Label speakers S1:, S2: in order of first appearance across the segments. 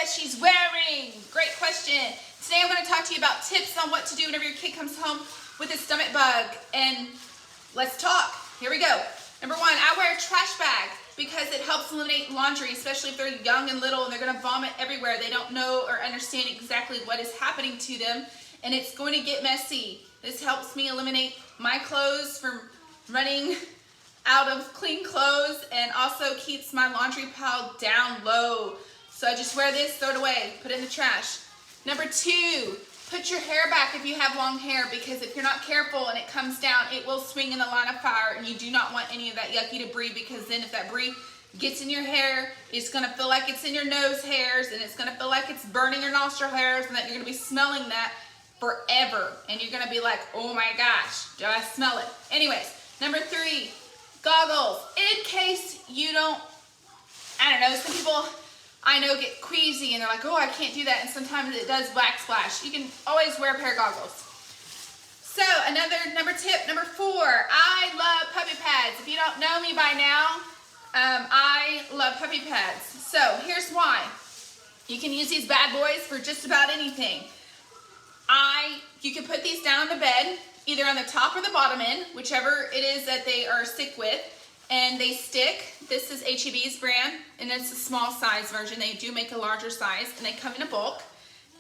S1: that she's wearing? Great question. Today I'm going to talk to you about tips on what to do whenever your kid comes home with a stomach bug. And let's talk. Here we go. Number one, I wear a trash bag because it helps eliminate laundry, especially if they're young and little and they're going to vomit everywhere. They don't know or understand exactly what is happening to them, and it's going to get messy. This helps me eliminate my clothes from running out of clean clothes, and also keeps my laundry pile down low. So I just wear this, throw it away, put it in the trash. Number two, put your hair back if you have long hair, because if you're not careful and it comes down, it will swing in the line of fire, and you do not want any of that yucky debris, because then if that debris gets in your hair, it's gonna feel like it's in your nose hairs, and it's gonna feel like it's burning your nostril hairs, and that you're gonna be smelling that forever. And you're gonna be like, oh my gosh, do I smell it? Anyways, number three, goggles. In case you don't, I don't know, some people I know get queasy and they're like, oh, I can't do that, and sometimes it does backsplash. You can always wear a pair of goggles. So number tip, number four, I love puppy pads. If you don't know me by now, I love puppy pads. So here's why. You can use these bad boys for just about anything. You can put these down on the bed, either on the top or the bottom end, whichever it is that they are sick with, and they stick. This is H-E-B's brand, and it's a small size version. They do make a larger size, and they come in a bulk,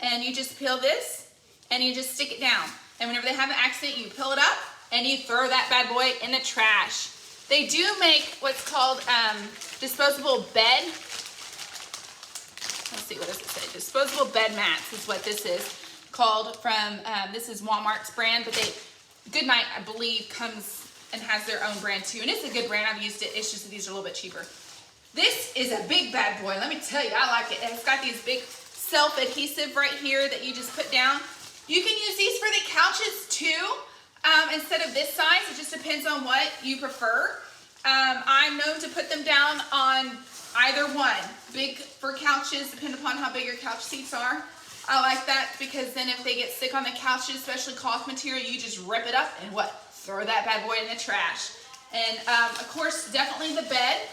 S1: and you just peel this, and you just stick it down. And whenever they have an accident, you peel it up, and you throw that bad boy in the trash. They do make what's called disposable bed. Let's see, what does it say? Disposable bed mats is what this is called from, this is Walmart's brand, but Goodnight, I believe, comes and has their own brand too, and it's a good brand. I've used it. It's just that these are a little bit cheaper. This is a big bad boy. Let me tell you, I like it. It's got these big self-adhesive right here that you just put down. You can use these for the couches too, instead of this size. It just depends on what you prefer. I'm known to put them down on either one. Big for couches, depending upon how big your couch seats are. I like that because then if they get sick on the couches, especially cloth material, you just rip it up and what? Throw that bad boy in the trash. And of course, definitely the bed.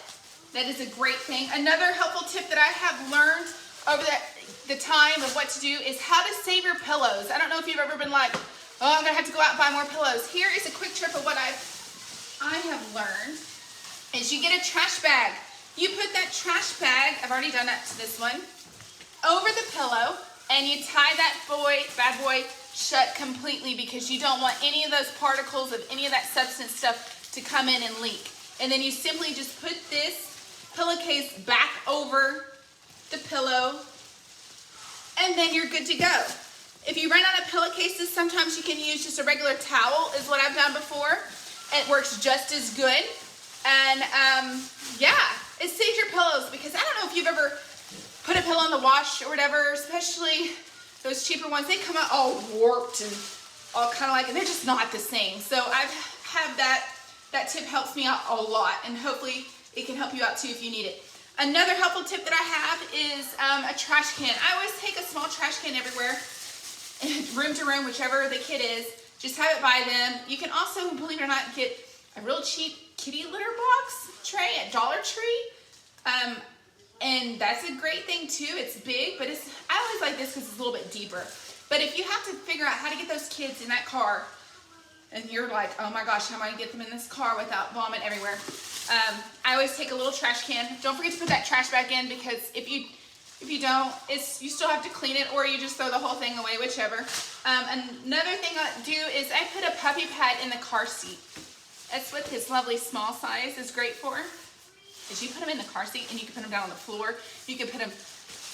S1: That is a great thing. Another helpful tip that I have learned over the time of what to do is how to save your pillows. I don't know if you've ever been like, oh, I'm gonna have to go out and buy more pillows. Here is a quick tip of what I have learned is you get a trash bag. You put that trash bag, I've already done that to this one, over the pillow, and you tie that bad boy shut completely, because you don't want any of those particles of any of that substance stuff to come in and leak. And then you simply just put this pillowcase back over the pillow, and then you're good to go. If you run out of pillowcases, sometimes you can use just a regular towel, is what I've done before. It works just as good. And yeah, it saves your pillows, because I don't know if you've ever put a pillow in the wash or whatever, especially those cheaper ones. They come out all warped and all kind of like, and they're just not the same. So I've had that tip helps me out a lot, and hopefully it can help you out too if you need it. Another helpful tip that I have is a trash can. I always take a small trash can everywhere, room to room, whichever the kid is. Just have it by them. You can also, believe it or not, get a real cheap kitty litter box tray at Dollar Tree. And that's a great thing too. It's big, but I always like this because it's a little bit deeper. But if you have to figure out how to get those kids in that car, and you're like, oh my gosh, how am I gonna get them in this car without vomit everywhere? I always take a little trash can. Don't forget to put that trash back in, because if you don't, you still have to clean it, or you just throw the whole thing away, whichever. Another thing I do is I put a puppy pad in the car seat. That's what this lovely small size is great for. Is you put them in the car seat, and you can put them down on the floor. You can put them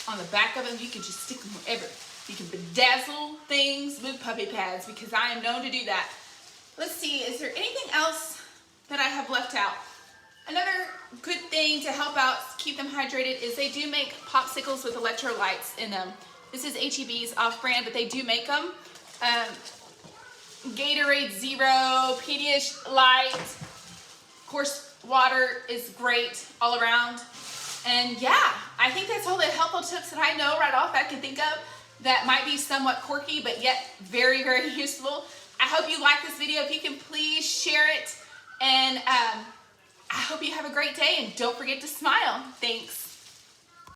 S1: on the back of them. You can just stick them wherever. You can bedazzle things with puppy pads, because I am known to do that. Let's see, is there anything else that I have left out? Another good thing to help out, keep them hydrated, is they do make popsicles with electrolytes in them. This is H-E-B's off-brand, but they do make them. Gatorade Zero, Pedialyte, of course, water is great all around. And yeah, I think that's all the helpful tips that I know right off I can think of that might be somewhat quirky, but yet very, very useful. I hope you like this video. If you can please share it, and I hope you have a great day, and don't forget to smile. Thanks.